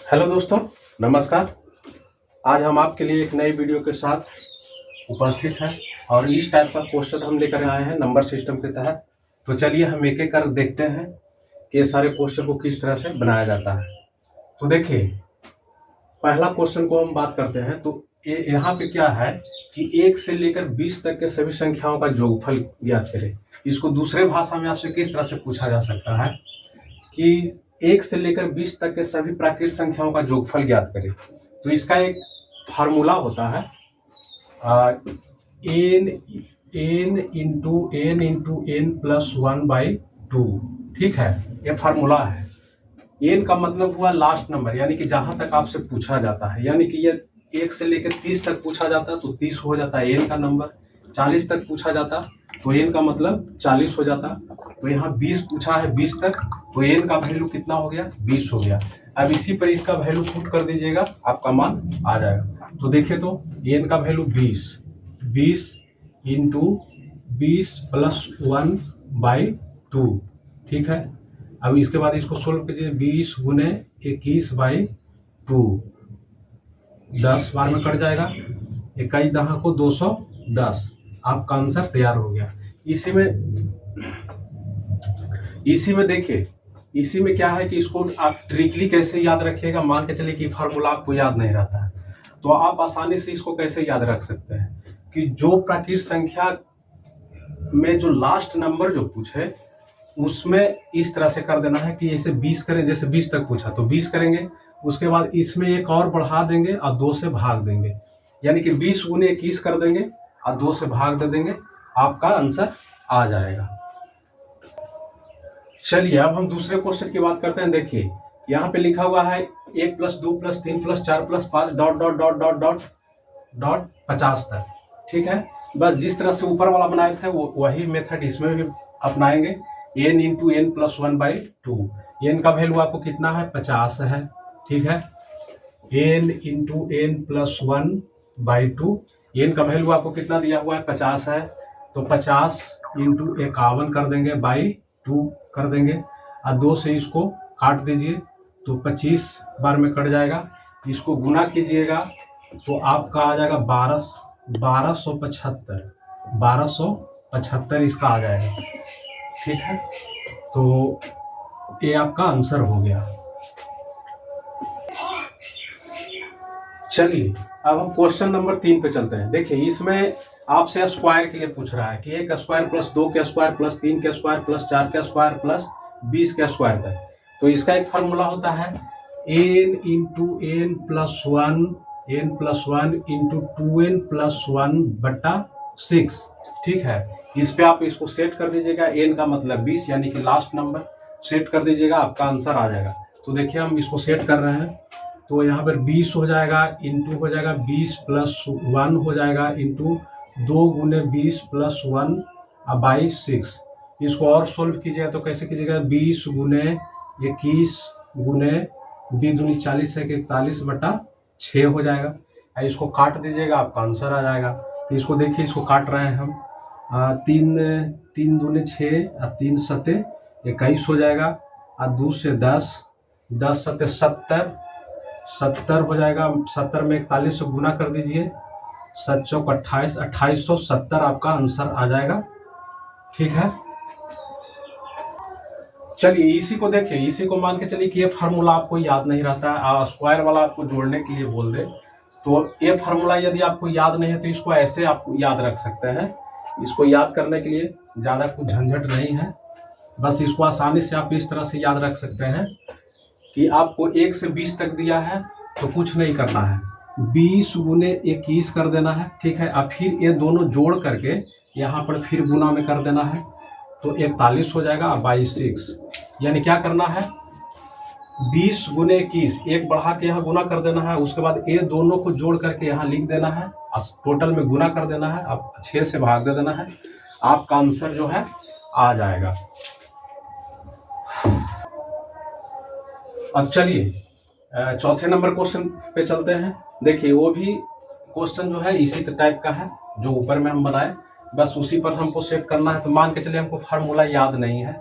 Hello दोस्तों, नमस्कार। आज हम आपके लिए एक नई वीडियो के साथ उपस्थित हैं और इस टाइप का क्वेश्चन हम लेकर आए हैं नंबर सिस्टम के तहत। तो चलिए हम एक एक कर देखते हैं कि ये सारे क्वेश्चन को किस तरह से बनाया जाता है। तो देखिए, पहला क्वेश्चन को हम बात करते हैं। तो यहाँ पे क्या है कि 1 से लेकर 20 तक के सभी संख्याओं का योगफल ज्ञात करें। इसको दूसरे भाषा में आपसे किस तरह से पूछा जा सकता है कि 1 से लेकर 20 तक के सभी प्राकृत संख्याओं का योगफल ज्ञात करें। तो इसका एक फार्मूला होता है n इंटू n प्लस 1/2। ठीक है, ये फार्मूला है। n का मतलब हुआ लास्ट नंबर, यानी कि जहां तक आपसे पूछा जाता है। यानी कि ये 1 से लेकर 30 तक पूछा जाता है तो 30 हो जाता है n का नंबर। 40 तक पूछा जाता तो n का मतलब 40 हो जाता। तो यहाँ 20 पूछा है 20 तक, तो n का वैल्यू कितना हो गया? 20 हो गया। अब इसी पर इसका वैल्यू पुट कर दीजिएगा, आपका मान आ जाएगा। तो देखिए, तो n का वैल्यू 20 इंटू 20 प्लस 1/2। ठीक है, अब इसके बाद इसको सोल्व कीजिए। 20 गुने 21/2, 10 बार में कट जाएगा। 21 दहा को 210। आपका आंसर तैयार हो गया। इसी में देखिए, इसी में क्या है कि इसको आप ट्रिकली कैसे याद रखिएगा। मान के चलिए कि फार्मूला आपको याद नहीं रहता है, तो आप आसानी से इसको कैसे याद रख सकते हैं कि जो प्राकृत संख्या में जो लास्ट नंबर जो पूछे उसमें इस तरह से कर देना है कि जैसे 20 करें। जैसे 20 तक पूछा तो 20 करेंगे, उसके बाद इसमें एक और बढ़ा देंगे और 2 से भाग देंगे, यानी कि 20 गुने 21 कर देंगे और 2 से भाग दे देंगे, आपका आंसर आ जाएगा। चलिए अब हम दूसरे क्वेश्चन की बात करते हैं। देखिए, यहाँ पे लिखा हुआ है 1 + 2 + 3 + 4 + 5 ... 50 तक। ठीक है, बस जिस तरह से ऊपर वाला बनाए थे वही मेथड इसमें भी अपनाएंगे। n into n plus 1/2। n का वैल्यू आपको कितना है? 50 है। ठीक है, n into n plus 1/2। n का वैल्यू आपको कितना दिया हुआ है? 50 है। तो 50 इंटू 51 कर देंगे, बाई 2 कर देंगे और 2 से इसको काट दीजिए तो 25 बार में कट जाएगा। इसको गुना कीजिएगा तो आपका आ जाएगा 1275 इसका आ जाएगा। ठीक है, तो ये आपका आंसर हो गया। चलिए अब हम क्वेश्चन नंबर 3 पे चलते हैं। देखिए, इसमें आपसे स्क्वायर के लिए पूछ रहा है कि 1 स्क्वायर प्लस 2 के स्क्वायर प्लस 3 के स्क्वायर प्लस 4 के स्क्वायर प्लस 20 के स्क्वायर तक। तो इसका एक फार्मूला होता है n into n plus 1 into 2n plus 1/6। ठीक है, इस पे आप इसको सेट कर दीजिएगा। n का मतलब 20, यानी कि लास्ट नंबर सेट कर दीजिएगा, आपका आंसर आ जाएगा। तो देखिए, हम इसको सेट कर रहे हैं। तो यहाँ पर 20 हो जाएगा, इंटू हो जाएगा 20 प्लस 1 हो जाएगा, इंटू 2 गुने 20 प्लस 1/6। इसको और सोल्व कीजिएगा तो कैसे कीजिएगा? 20 गुने 21 गुने 20 दूनी 40 है कि 41/6 हो जाएगा। इसको काट दीजिएगा, आपका आंसर आ जाएगा। तो इसको देखिए, इसको काट रहे हैं हम। 3 दूने 6 और 3 सते 21 हो जाएगा और 2 से 10, 10 सते 70 हो जाएगा। 70 में 41 से गुना कर दीजिए, 7 चौक 28, 2870 आपका आंसर आ जाएगा। ठीक है, चलिए इसी को देखिए। इसी को मान के चलिए कि ये फार्मूला आपको याद नहीं रहता है, स्क्वायर वाला आपको जोड़ने के लिए बोल दे, तो ये फार्मूला यदि आपको याद नहीं है तो इसको ऐसे आप याद रख सकते हैं। इसको याद करने के लिए ज़्यादा कुछ झंझट नहीं है, बस इसको आसानी से आप इस तरह से याद रख सकते हैं कि आपको 1 से 20 तक दिया है तो कुछ नहीं करना है, 20 गुने 21 कर देना है। ठीक है, अब फिर ये दोनों जोड़ करके यहाँ पर फिर गुना में कर देना है तो 41 हो जाएगा 22/6। यानी क्या करना है? 20 गुने 21, एक बढ़ा के यहाँ गुना कर देना है, उसके बाद ये दोनों को जोड़ करके यहाँ लिख देना है, टोटल में गुना कर देना है, अब 6 से भाग दे देना है, आपका आंसर जो है आ जाएगा। अब चलिए चौथे नंबर क्वेश्चन पे चलते हैं। देखिए, वो भी क्वेश्चन जो है इसी टाइप का है जो ऊपर में हम बनाए, बस उसी पर हमको सेट करना है। तो मान के चलिए हमको फार्मूला याद नहीं है,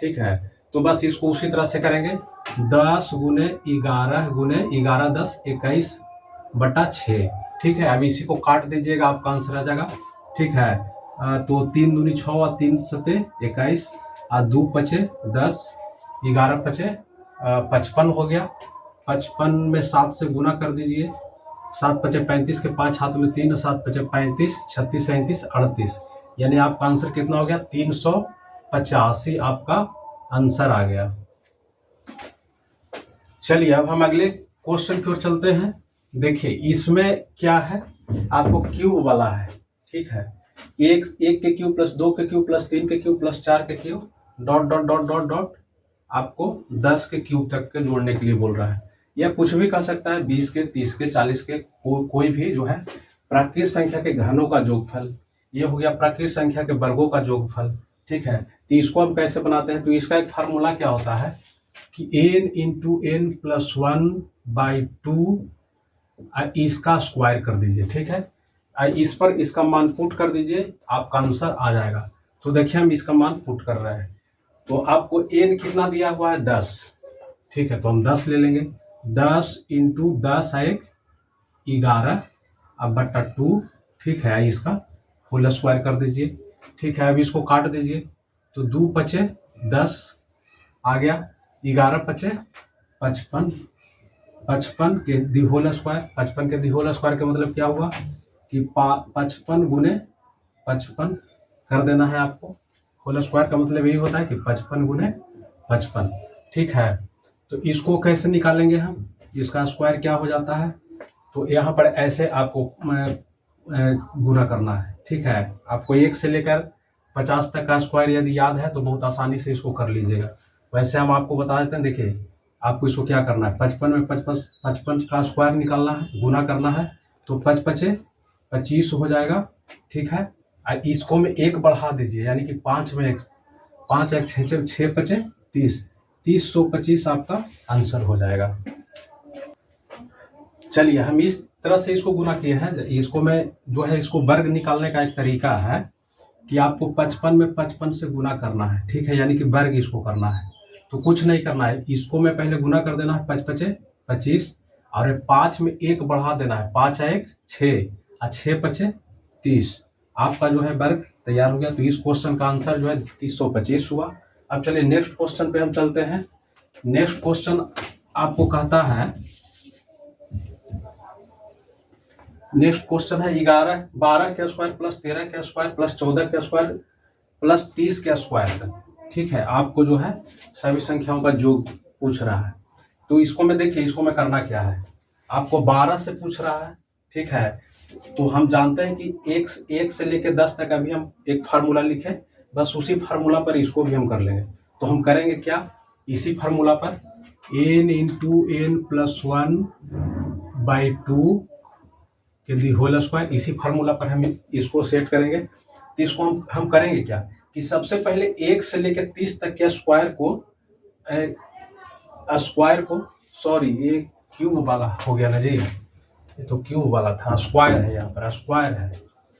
ठीक है, तो बस इसको उसी तरह से करेंगे 10 गुने 11 गुने 11 10 21/6। ठीक है, अब इसी को काट दीजिएगा, आपका आंसर आ जाएगा। ठीक है, तो 3 दूनी 6 और 3 सते 21 और 2 पचे 10, 11 पचे 55 हो गया। 55 में 7 से गुना कर दीजिए। 7 पचे 35 के 5 हाथ में 3, 7 पचे 35, 36 37 38, यानी आपका आंसर कितना हो गया? 385 आपका आंसर आ गया। चलिए अब हम अगले क्वेश्चन की ओर चलते हैं। देखिए इसमें क्या है, आपको क्यूब वाला है। ठीक है, एक के क्यूब प्लस 2 के क्यूब प्लस 3 के क्यूब प्लस 4 के cube dot dot dot dot dot आपको 10 के क्यूब तक के जोड़ने के लिए बोल रहा है। या कुछ भी कह सकता है, 20 के 30 के 40 के कोई भी जो है प्राकृत संख्या के घनों का जोगफल। ये हो गया प्राकृत संख्या के वर्गों का जोगफल। ठीक है, तो इसको हम कैसे बनाते हैं? तो इसका एक फार्मूला क्या होता है कि n इंटू एन प्लस 1/2 इसका स्क्वायर कर दीजिए। ठीक है, इस पर इसका मान पुट कर दीजिए, आपका आंसर आ जाएगा। तो देखिए हम इसका मान पुट कर रहे हैं, तो आपको n कितना दिया हुआ है? 10। ठीक है, तो हम 10 ले लेंगे। 10 इंटू 10 1 11 अब बट्टा 2। ठीक है, इसका होल स्क्वायर कर दीजिए। ठीक है, अब इसको काट दीजिए, तो 2 पचे 10 आ गया, 11 पचे 55, 55 के दी होल स्क्वायर। 55 के दी होल स्क्वायर का मतलब क्या हुआ कि 55 गुने 55 कर देना है आपको। होल स्क्वायर का मतलब यही होता है कि 55 गुने 55। ठीक है, तो इसको कैसे निकालेंगे हम? इसका स्क्वायर क्या हो जाता है? तो यहाँ पर ऐसे आपको गुना करना है। ठीक है, आपको 1 से लेकर 50 तक का स्क्वायर यदि याद है तो बहुत आसानी से इसको कर लीजिएगा। वैसे हम आपको बता देते हैं। देखिए आपको इसको क्या करना है, 55 में 55 का स्क्वायर निकालना है, गुना करना है, तो 5 पचे 25 हो जाएगा। ठीक है, इसको में 1 बढ़ा दीजिए, यानी कि 5 में 1, 5 1 6 पचे 30, 325 आपका आंसर हो जाएगा। चलिए हम इस तरह से इसको गुना किए हैं। इसको मैं जो है इसको वर्ग निकालने का एक तरीका है कि आपको 55 में 55 से गुना करना है। ठीक है, यानी कि वर्ग इसको करना है। तो कुछ नहीं करना है, इसको में पहले गुना कर देना है, 5 पचे 25 और 5 में 1 बढ़ा देना है, 5 1 6 और 6 पचे 30, आपका जो है वर्ग तैयार हो गया। तो इस क्वेश्चन का आंसर जो है 325 हुआ। अब चलिए नेक्स्ट क्वेश्चन पे हम चलते हैं। नेक्स्ट क्वेश्चन आपको कहता है, नेक्स्ट क्वेश्चन है 12 के स्क्वायर प्लस 13 के स्क्वायर प्लस 14 के स्क्वायर प्लस 30 के स्क्वायर तक। ठीक है, आपको जो है सभी संख्याओं का योग पूछ रहा है। तो इसको में देखिए, इसको में करना क्या है, आपको 12 से पूछ रहा है। ठीक है, तो हम जानते हैं कि 1 से लेकर 10 तक अभी हम एक फार्मूला लिखे, बस उसी फार्मूला पर इसको भी हम कर लेंगे। तो हम करेंगे क्या, इसी फार्मूला पर n इंटू एन प्लस 1/2 के दी होल स्क्वायर, इसी फार्मूला पर हम इसको सेट करेंगे। तो इसको हम करेंगे क्या कि सबसे पहले 1 से लेकर 30 तक के स्क्वायर को सॉरी ये क्यूब वाला हो गया ना जी, ये तो क्यूब वाला था, स्क्वायर है, यहाँ पर स्क्वायर है।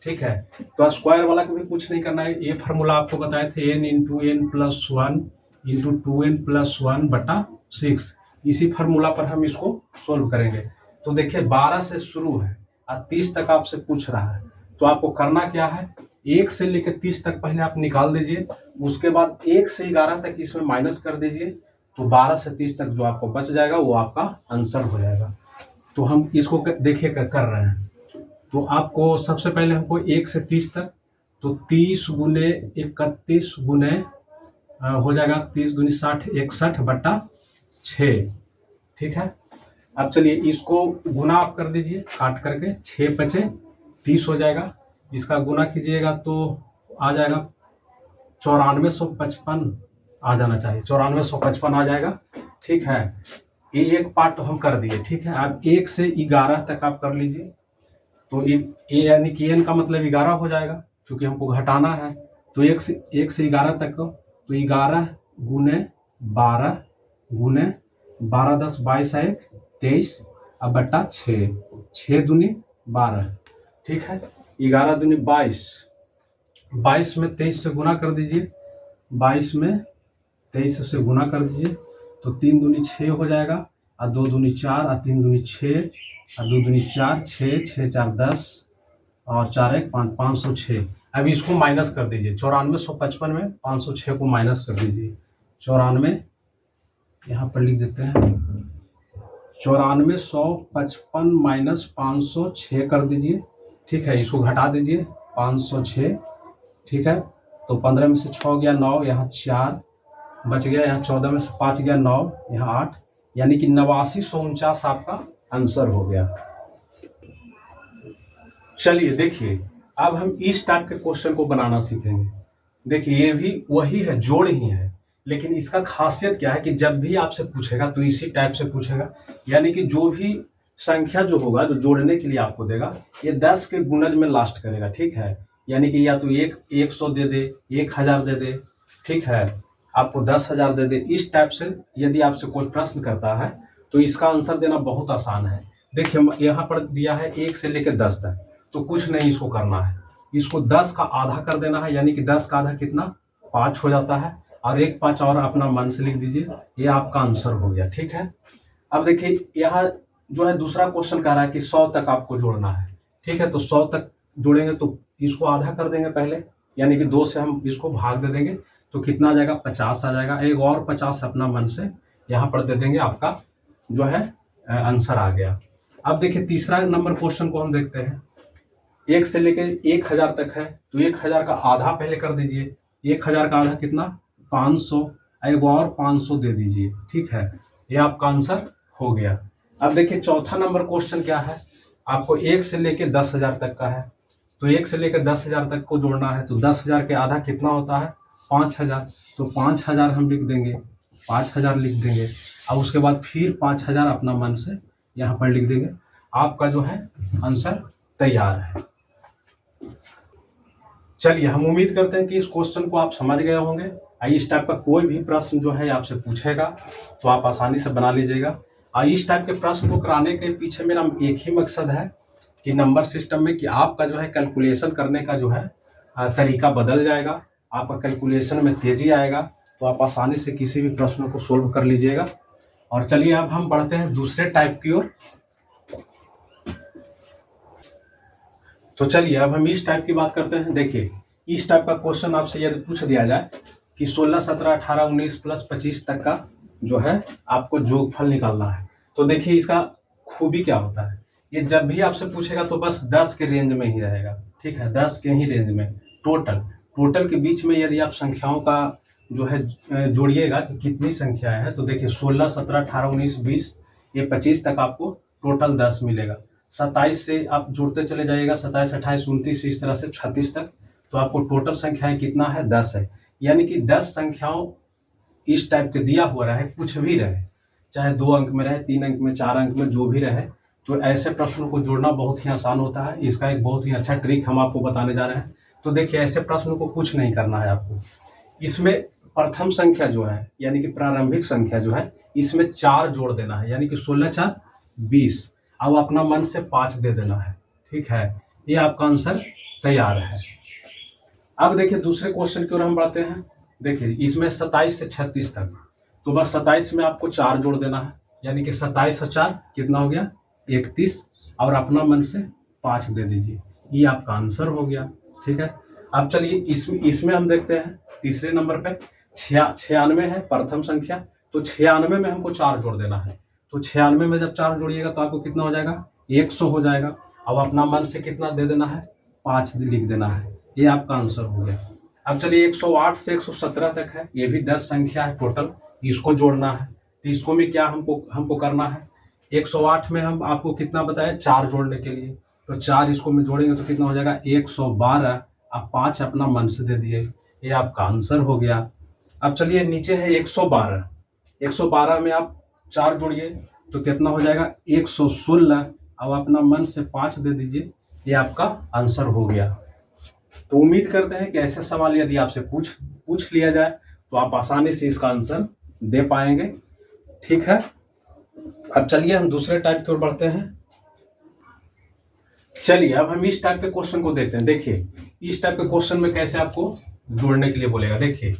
ठीक है, तो स्क्वायर वाला को भी कुछ नहीं करना है। ये फार्मूला आपको बताए थे, n into n plus 1 into 2n plus 1/6, इसी फार्मूला पर हम इसको सोल्व करेंगे। तो देखिए 12 से शुरू है और 30 तक आपसे पूछ रहा है, तो आपको करना क्या है, 1 से लेकर 30 तक पहले आप निकाल दीजिए, उसके बाद 1 से 11 तक इसमें माइनस कर दीजिए, तो 12 से 30 तक जो आपको बच जाएगा वो आपका आंसर हो जाएगा। तो हम इसको देखिए कर रहे हैं। तो आपको सबसे पहले हमको 1 से 30 तक, तो 30 गुने 31 गुने हो जाएगा 30 गुने 60 61/6। ठीक है, अब चलिए इसको गुना आप कर दीजिए काट करके, 6 पचे 30 हो जाएगा, इसका गुना कीजिएगा तो आ जाएगा 9455 आ जाना चाहिए, 9455 आ जाएगा। ठीक है, ये एक पार्ट हम कर दिए। ठीक है, अब 1 से 11 तक आप कर लीजिए, तो ये यानी कि n का मतलब 11 हो जाएगा, क्योंकि हमको घटाना है। तो 1 से 11 तक, तो 11 गुने 12 गुने 12 10 22 1 23 अब बट्टा 6, 6 दूनी 12। ठीक है, 11 दूनी 22, 22 में 23 से गुना कर दीजिए, 22 में 23 से गुना कर दीजिए, तो 3 दूनी 6 हो जाएगा, और 2 दूनी 4, और 3 दूनी 6, और 2 दूनी 4, 6, 6 4 10, और 4 1 5, 506। अब इसको माइनस कर दीजिए, 94,155 में 506 को माइनस कर दीजिए। 94 यहाँ पर लिख देते हैं, 94,155 माइनस 506 कर दीजिए। ठीक है, इसको घटा दीजिए 506। ठीक है, तो 15 में से 6 गया 9, यहाँ 4 बच गया, यहाँ 14 में से 5 गया 9, यहाँ 8, यानी कि 89,149 आपका आंसर हो गया। चलिए देखिए, अब हम इस टाइप के क्वेश्चन को बनाना सीखेंगे। देखिए ये भी वही है, जोड़ ही है, लेकिन इसका खासियत क्या है कि जब भी आपसे पूछेगा तो इसी टाइप से पूछेगा। यानी कि जो भी संख्या जो होगा, जो जोड़ने के लिए आपको देगा, ये 10 के गुणज में लास्ट करेगा। ठीक है, यानी कि या तो 100 दे दे, 1000 दे दे, ठीक है, आपको 10,000 दे दे। इस टाइप से यदि आपसे कोई प्रश्न करता है तो इसका आंसर देना बहुत आसान है। देखिए यहाँ पर दिया है 1 से लेकर 10 तक, तो कुछ नहीं इसको करना है, इसको 10 का आधा कर देना है, यानी कि 10 का आधा कितना, 5 हो जाता है, और 1 5 और अपना मन से लिख दीजिए, ये आपका आंसर हो गया। ठीक है, अब देखिए यहाँ जो है दूसरा क्वेश्चन कह रहा है कि 100 तक आपको जोड़ना है। ठीक है, तो 100 तक जोड़ेंगे तो इसको आधा कर देंगे पहले, यानी कि 2 से हम इसको भाग दे देंगे, तो कितना आ जाएगा, 50 आ जाएगा। एक और 50 अपना मन से यहाँ पर दे देंगे, आपका जो है आंसर आ गया। अब देखिए तीसरा नंबर क्वेश्चन को हम देखते हैं। 1 से लेके 1000 तक है, तो 1000 का आधा पहले कर दीजिए। 1000 का आधा कितना, 500, एक और 500 दे दीजिए। ठीक है, ये आपका आंसर हो गया। अब देखिए चौथा नंबर क्वेश्चन क्या है, आपको 1 से लेके 10,000 तक का है, तो 1 से लेकर 10,000 तक को जोड़ना है, तो 10,000 के आधा कितना होता है, 5,000, तो 5,000 हम लिख देंगे, 5,000 लिख देंगे। अब उसके बाद फिर 5,000 अपना मन से यहाँ पर लिख देंगे, आपका जो है आंसर तैयार है। चलिए हम उम्मीद करते हैं कि इस क्वेश्चन को आप समझ गए होंगे। इस टाइप का कोई भी प्रश्न जो है आपसे पूछेगा तो आप आसानी से बना लीजिएगा। इस टाइप के प्रश्न को कराने के पीछे मेरा एक ही मकसद है कि नंबर सिस्टम में कि आपका जो है कैलकुलेशन करने का जो है तरीका बदल जाएगा, आपका कैलकुलेशन में तेजी आएगा, तो आप आसानी से किसी भी प्रश्न को सोल्व कर लीजिएगा। और चलिए अब हम बढ़ते हैं दूसरे टाइप की ओर। तो चलिए अब हम इस टाइप की बात करते हैं। देखिए इस टाइप का क्वेश्चन आपसे यदि पूछ दिया जाए कि 16, 17, 18, 19 प्लस 25 तक का जो है आपको जोगफल निकालना है, तो देखिए इसका खूबी क्या होता है, ये जब भी आपसे पूछेगा तो बस 10 के रेंज में ही रहेगा। ठीक है, 10 के ही रेंज में, टोटल के बीच में यदि आप संख्याओं का जो है जोड़िएगा कि कितनी संख्याएं हैं, तो देखिए 16, 17, 18, 19, 20, ये 25 तक आपको टोटल 10 मिलेगा। 27 से आप जुड़ते चले जाइएगा, 27, 28, 29, इस तरह से 36 तक, तो आपको टोटल संख्याएं कितना है, 10 है। यानी कि 10 संख्याओं इस टाइप के दिया हुआ रहे, कुछ भी रहे, चाहे 2 अंक में रहे, 3 अंक में, 4 अंक में, जो भी रहे, तो ऐसे प्रश्नों को जोड़ना बहुत ही आसान होता है। इसका एक बहुत ही अच्छा ट्रिक हम आपको बताने जा रहे हैं। तो देखिए ऐसे प्रश्नों को कुछ नहीं करना है आपको, इसमें प्रथम संख्या जो है यानी कि प्रारंभिक संख्या जो है, इसमें 4 जोड़ देना है, यानी कि 16 4 20, अब अपना मन से 5 दे देना है। ठीक है, ये आपका आंसर तैयार है। अब देखिए दूसरे क्वेश्चन की ओर हम बढ़ते हैं। देखिए इसमें 27 से 36 तक, तो बस 27 में आपको 4 जोड़ देना है, यानी कि 27 और 4 कितना हो गया, 31, और अपना मन से 5 दे दीजिए, ये आपका आंसर हो गया। ठीक है, अब चलिए इसमें हम देखते हैं तीसरे नंबर पे 96 है प्रथम संख्या, तो 96 में हमको 4 जोड़ देना है, तो 96 में जब 4 जोड़िएगा तो आपको कितना हो जाएगा, 100 हो जाएगा। अब अपना मन से कितना दे देना है, 5 लिख देना है, ये आपका आंसर हो गया। अब चलिए 108 से 117 तक है, ये भी 10 संख्या है टोटल, इसको जोड़ना है, तो इसको में क्या हमको करना है, 108 में हम आपको कितना बताया, 4 जोड़ने के लिए, तो 4 इसको में जोड़ेंगे तो कितना हो जाएगा, 112, आप 5 अपना मन से दे दिए, ये आपका आंसर हो गया। अब चलिए नीचे है 112 में आप 4 जोड़िए तो कितना हो जाएगा, 116, अब अपना मन से 5 दे दीजिए, ये आपका आंसर हो गया। तो उम्मीद करते हैं कि ऐसे सवाल यदि आपसे पूछ लिया जाए तो आप आसानी से इसका आंसर दे पाएंगे। ठीक है, अब चलिए हम दूसरे टाइप की ओर बढ़ते हैं। चलिए अब हम इस टाइप के क्वेश्चन को देखते हैं। देखिए इस टाइप के क्वेश्चन में कैसे आपको जोड़ने के लिए बोलेगा। देखिए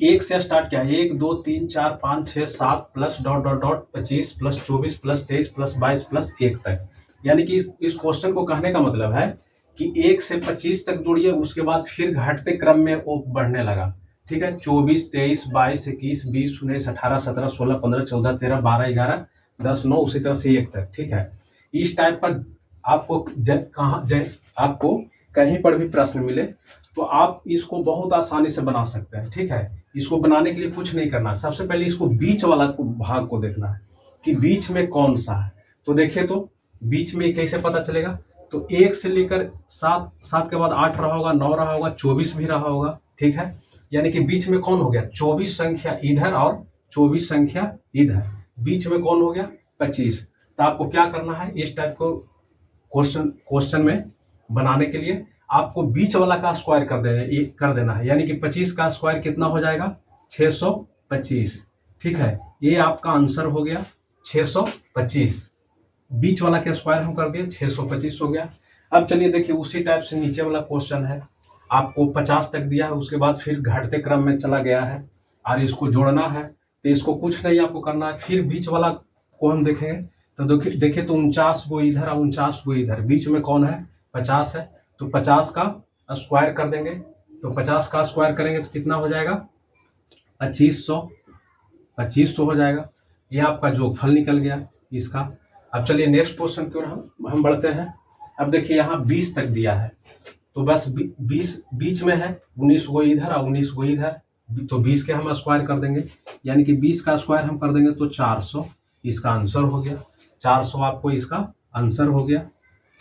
एक से स्टार्ट किया, 1 2 3 4 5 6 7 plus dot dot dot 25 plus 24 plus 23 plus 22 plus 1 तक। यानी कि इस क्वेश्चन को कहने का मतलब है कि 1 से 25 तक जोड़िए, उसके बाद फिर घटते क्रम में वो बढ़ने लगा। ठीक है, 24 23 22 21 20 19 18 17 16 15 14 13 12 11 10 9 उसी तरह से 1 तक। ठीक है, इस टाइप का आपको कहीं पर भी प्रश्न मिले तो आप इसको बहुत आसानी से बना सकते हैं। ठीक है, इसको बनाने के लिए कुछ नहीं करना, सबसे पहले इसको बीच वाला भाग को देखना है कि बीच में कौन सा है। तो देखिए, तो बीच में कैसे पता चलेगा, तो 1 से लेकर 7, 7 के बाद 8 रहा होगा, 9 रहा होगा, 24 भी रहा होगा। ठीक है, यानी कि बीच में कौन हो गया, 24 संख्या इधर और 24 संख्या इधर, बीच में कौन हो गया, 25। तो आपको क्या करना है, इस टाइप को क्वेश्चन में बनाने के लिए आपको बीच वाला का स्क्वायर कर देना है। यानी कि 25 का स्क्वायर कितना हो जाएगा, 625। ठीक है, ये आपका आंसर हो गया 625। बीच वाला के स्क्वायर हम कर दिए, 625 हो गया। अब चलिए देखिए, उसी टाइप से नीचे वाला क्वेश्चन है, आपको 50 तक दिया है, उसके बाद फिर घटते क्रम में चला गया है और इसको जोड़ना है। तो इसको कुछ नहीं आपको करना है, फिर बीच वाला को हम देखेंगे। तो देखिए, तो 49 गो इधर और 49 गो इधर, बीच में कौन है, 50 है। तो 50 का स्क्वायर कर देंगे, तो 50 का स्क्वायर करेंगे तो कितना हो जाएगा, 2500 हो जाएगा। यह आपका जोगफल निकल गया इसका। अब चलिए नेक्स्ट क्वेश्चन की ओर हम बढ़ते हैं। अब देखिए, यहाँ 20 तक दिया है, तो बस 20 बीच में है, 19 गो इधर और 19 गो इधर, तो 20 के हम स्क्वायर कर देंगे। यानी कि 20 का स्क्वायर हम कर देंगे तो 400, इसका आंसर हो गया। 400 आपको इसका आंसर हो गया।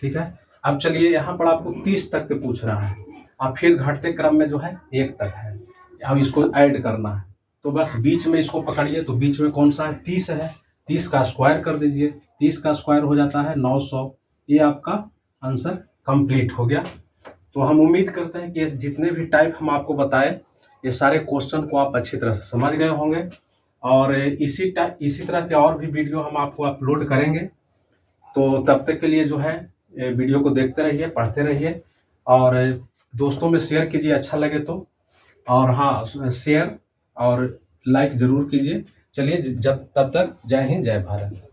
ठीक है, अब चलिए यहाँ पर आपको 30 तक के पूछ रहा है, अब फिर घटते क्रम में जो है 1 तक है, अब इसको ऐड करना है। तो बस बीच में इसको पकड़िए, तो बीच में कौन सा है, 30 है। 30 का स्क्वायर कर दीजिए, 30 का स्क्वायर हो जाता है 900। ये आपका आंसर कंप्लीट हो गया। तो हम उम्मीद करते हैं कि जितने भी टाइप हम आपको बताए, ये सारे क्वेश्चन को आप अच्छी तरह से समझ गए होंगे, और इसी तरह के और भी वीडियो हम आपको अपलोड करेंगे। तो तब तक के लिए जो है वीडियो को देखते रहिए, पढ़ते रहिए, और दोस्तों में शेयर कीजिए अच्छा लगे तो, और हाँ, शेयर और लाइक जरूर कीजिए। चलिए, जब तब तक जय हिंद, जय भारत।